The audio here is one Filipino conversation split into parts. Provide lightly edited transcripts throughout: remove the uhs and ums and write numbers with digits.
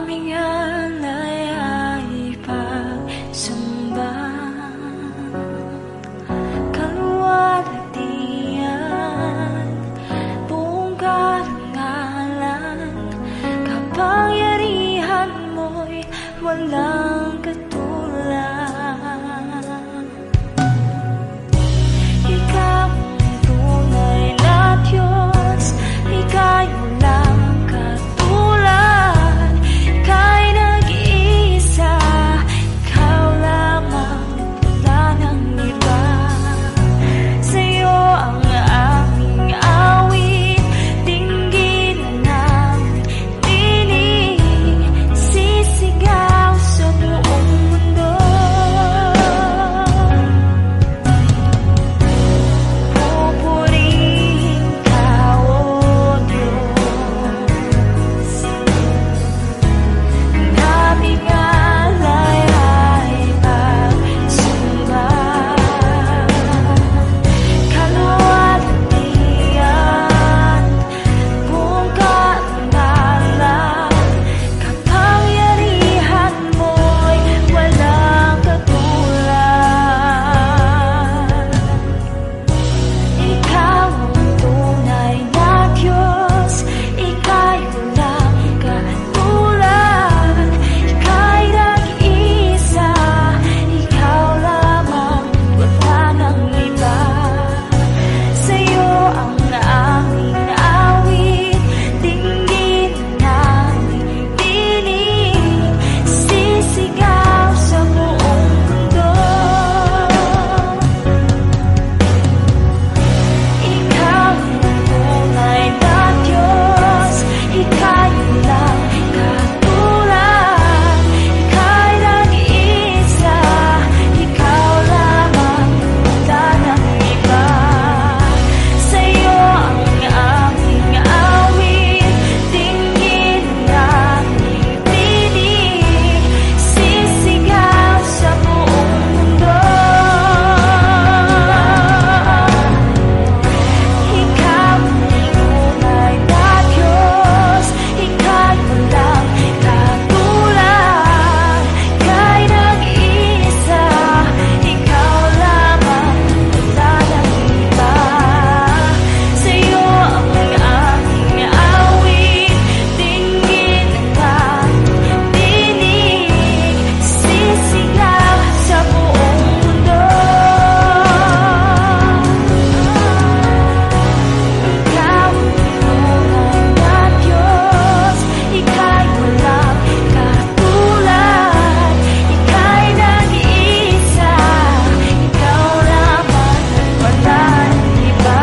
aming alay ay pagsamba. Kaluwalhatian, buong karangalan, kapangyarihan mo'y walang katulad. Ikaw ang tunay na Diyos, ika'y walang katulad. Ika'y nag-iisa, ikaw lamang, wala nang iba. Sa'yo ang aming awit, dinggin na namin tinig, sisigaw sa buong mundo. Pupurihin ka, O Diyos. Ang aming alay ay pagsamba. Kaluwalhatian, buong karangalan, kapangyarihan mo'y walang katulad. Ikaw ang tunay na Diyos, ika'y walang katulad. Ika'y nag-iisa, ikaw lamang, wala nang iba. Sa'yo ang aming awit, dinggin namin tinig, sisigaw sa buong mundo. Ikaw ang tunay na Diyos, ika'y walang katulad. Ika'y nag-iisa, ikaw lamang, wala nang iba. Sa'yo ang aming awit, dinggin namin tinig, sisigaw sa buong mundo. Ikaw ang tunay na Diyos, ika'y walang katulad. Ika'y nag-iisa, ikaw lamang, wala nang iba. Sa'yo ang aming awit, dinggin namin tinig, sisigaw sa buong mundo. Ikaw ang tunay na Diyos, ika'y walang katulad. Ika'y nag-iisa, ikaw lamang, wala nang iba.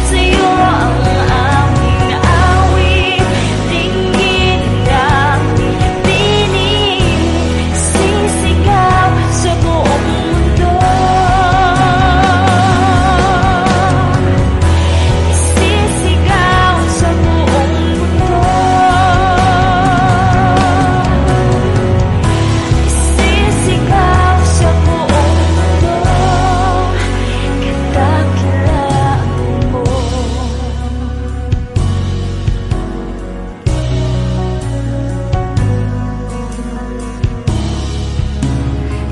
Sa'yo ang aming awit, dinggin namin tinig, sisigaw sa buong mundo. Sisigaw sa buong mundo. Sisigaw sa buong mundo. Kadakilaan mo.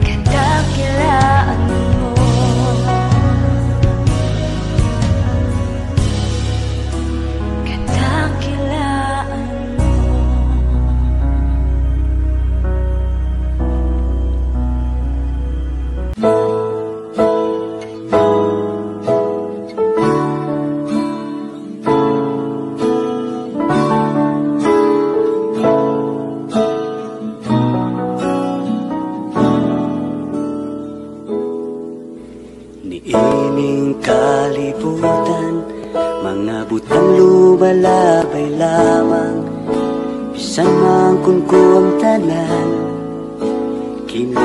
Kadakilaan mo. Kadakilaan mo. Niining kalibutan, mga butang lumalabay lamang. Bisan man kun ang tanan, kini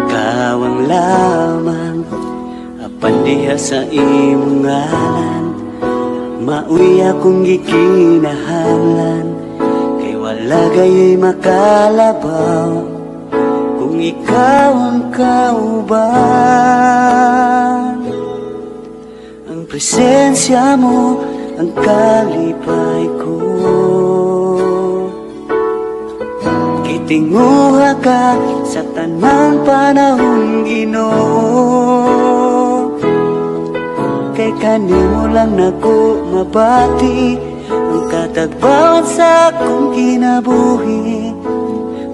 kawang lamang. Apan diha sa imong ngalan, mauy akong gikinahanglan. Kay wala gayoy makalabaw, kung ikaw ang kauban. Ang presensya mo ang kalipay ko. Gitinguha ka sa tanang panahon, Ginoo. Kay kanimo lang nako mabati ang katagbawan sa akong kinabuhi.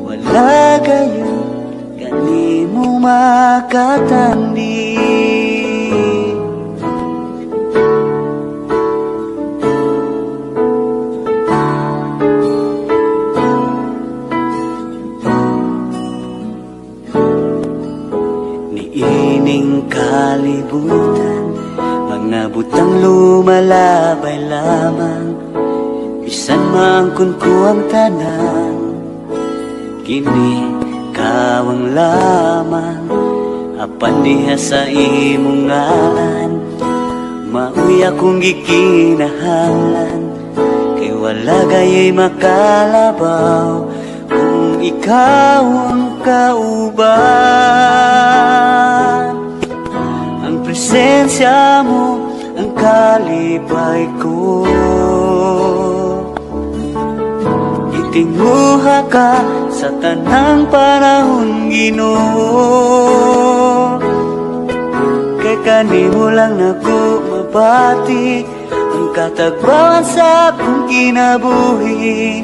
Wala gayon kanimo makatandi. Niining kalibutan, mga butang lumalabay lamang. Bisan mangkon ko ang tanan, kini kawang lamang. Apan diha sa imong ngalan, mauy akong gikinahanglan. Kay wala gaya'y makalabaw kung ikaw ang kauban. Ang presensya mo ang kalipay ko. Gitinguha ka sa tanang panahon, Ginoo. Kay kanimo lang nako mabati ang katagbawan sa akong kinabuhi.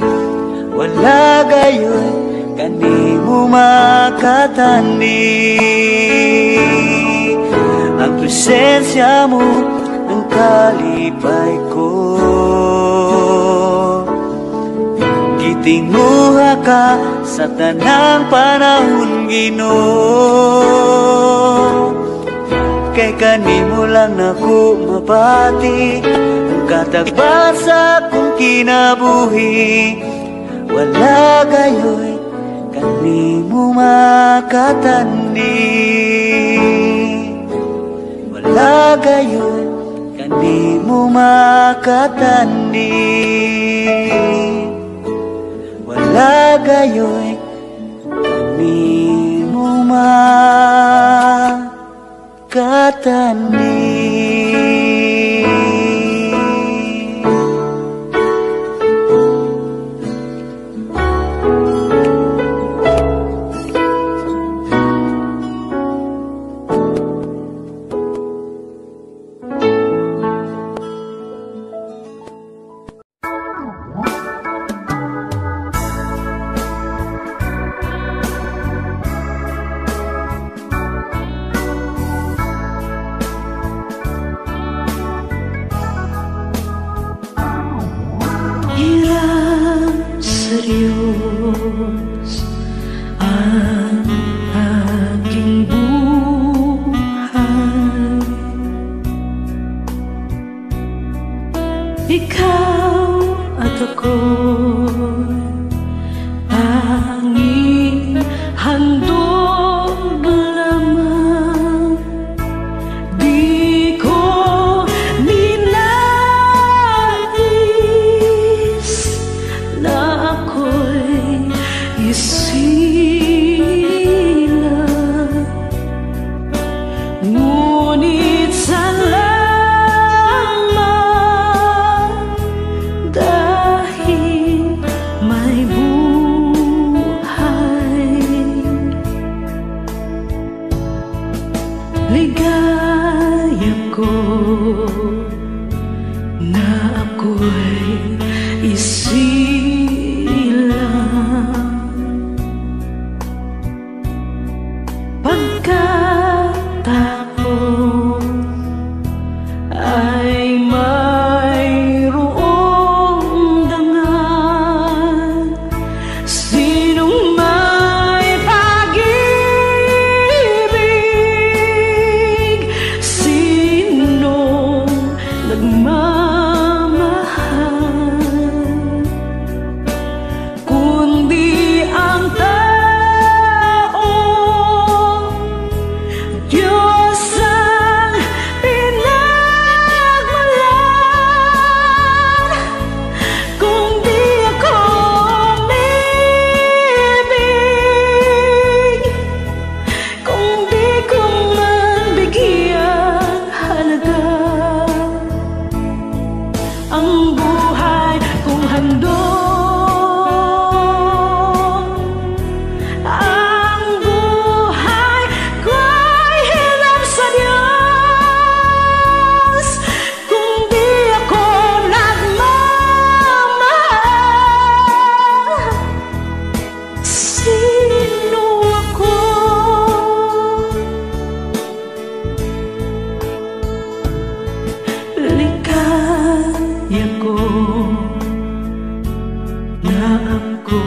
Wala gayon kanimo makatandi. Ang presensya mo ang kalipay ko. Gitinguha ka sa tanang panahon, Ginoo. Kay kanimo lang nako mabati ang katagbawan sa akong kinabuhi. Wala gayon kanimo makatandi. Wala gayon kanimo makatandi. Wala gayon kanimo makatandi. Diyos ang aking buhay. Ikaw at ako'y tanging handog lamang. Di ko ninais na ako'y isilang, ngunit salamat dahil na ako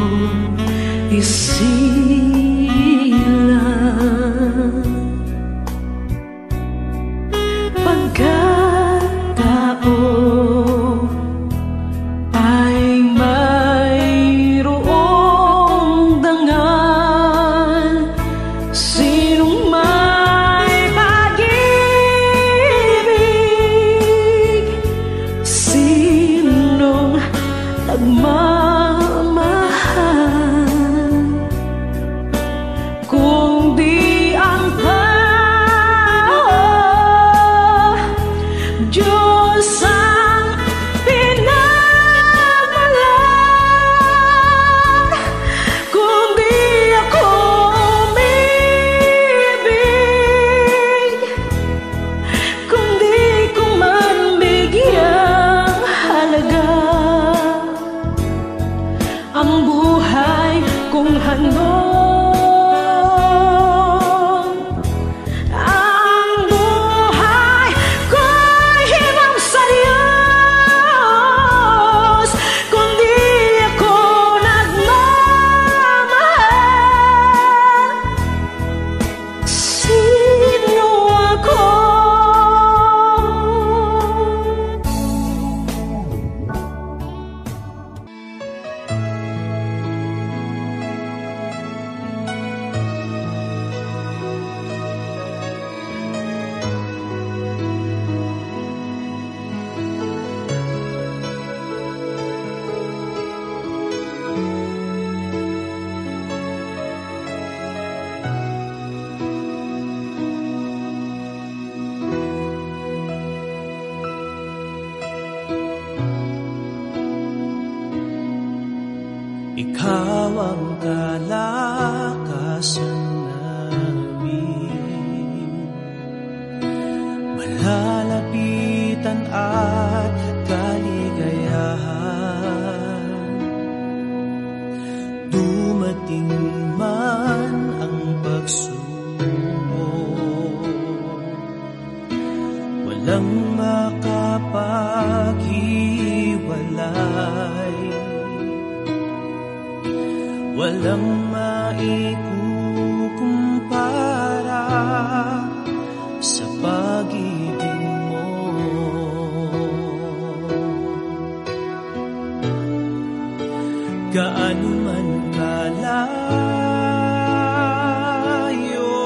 isilang pagkatao ay mayroong dangal. Sinong may pag-ibig, sinong nagmamahal, kung di ang tao, Diyos ang pinagmalan. Kung di ako umibig, kung di ko man bigyang halaga ang buhay kong handog, ang buhay ko'y himang sa Diyos. Kung di ako nagmamahal, sino ako? Ikaw ang kalakasan namin, malalapitan at kaligayahan. Dumating man ang pagsubok, walang makapaghiwalay, walang maikukumpara sa pag-ibig mo. Gaano man kalayo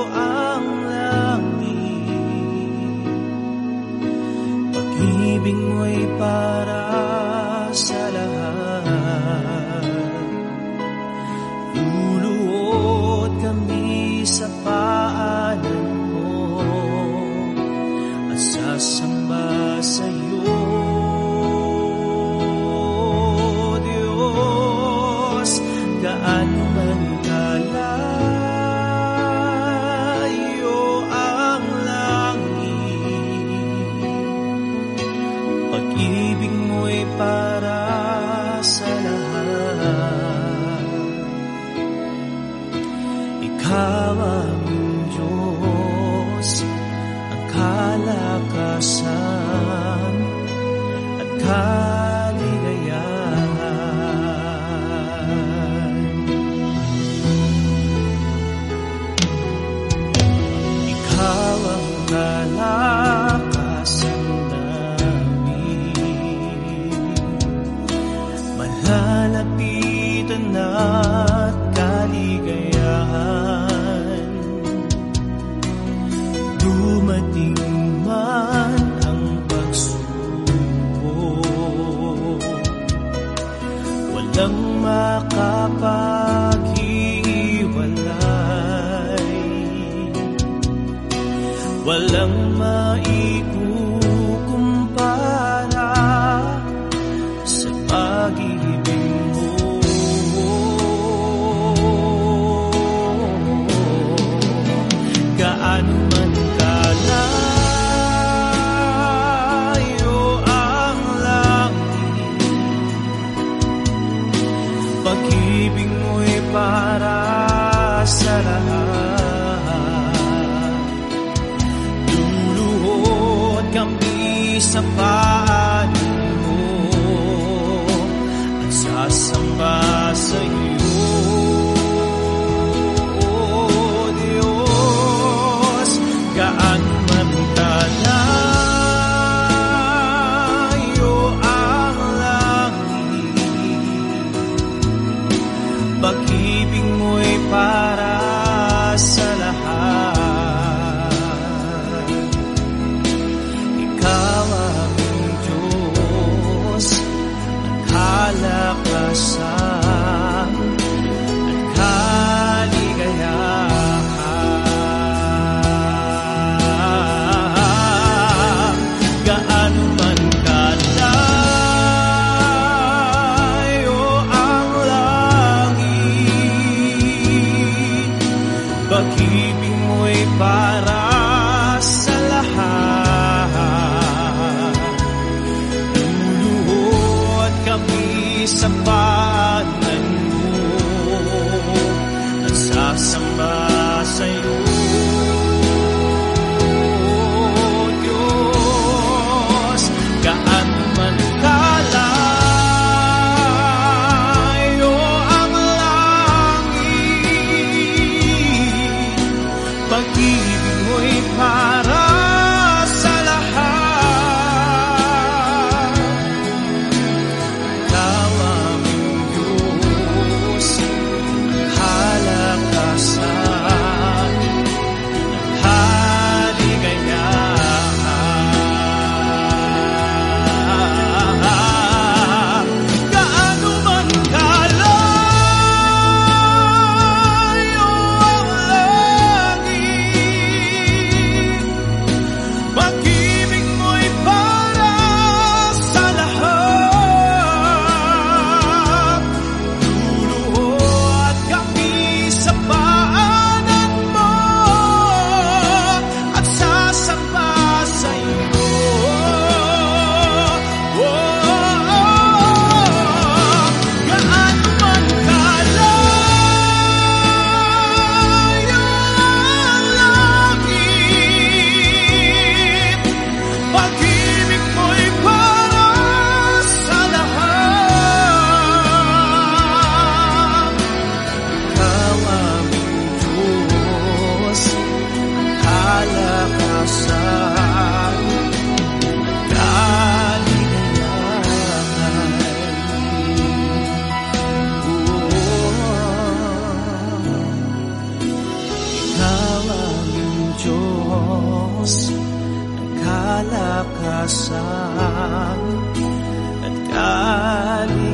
ang langit, pag-ibig mo'y para sa lahat. Luluhod kami sa paanan mo at sasamba sa'yo, Diyos. Gaano man kalayo ang langit, pag-ibig mo'y para sa lahat. Ikaw ang Diyos, ang kalakasan at kaligayahan. Ikaw ang kalakasan namin, malalapitan at kaligayahan. Dumating man ang pagsubok, walang makapaghiwalay, walang maikukumpara sa pag-ibig mo. Gaano man kalayo ang langit, pag-ibig mo'y para sa lahat. Luluhod kami sa paanan mo at sa Nagsasamba sa iyo, Diyos, gaan man kalayo ang langit. Pag-ibig mo'y para sa lahat. Ikaw aming Diyos, kalakasan at kaligayahan. Gaano man kalayo ang langit, pag-ibig mo'y para sa lahat. Luluhod kami sa paanan mo at sasamba sa iyo, Diyos. Gaano man kalayo ang langit, pag-ibig mo'y para sa lahat. Ikaw aming Diyos, kalakasan at kaligayahan. Gaano man kalayo ang langit, pag-ibig mo'y para sa lahat. Luluhod kami sa paanan mo at sasamba sa iyo. Gaano man kalayo ang langit, pag-ibig mo'y para sa lahat. Ikaw aming Diyos, kalakasan, kaligayahan. Ikaw aming Diyos, kalakasan at kaligayahan.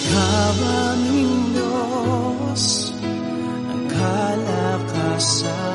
Ikaw aming Diyos, ang kalakasan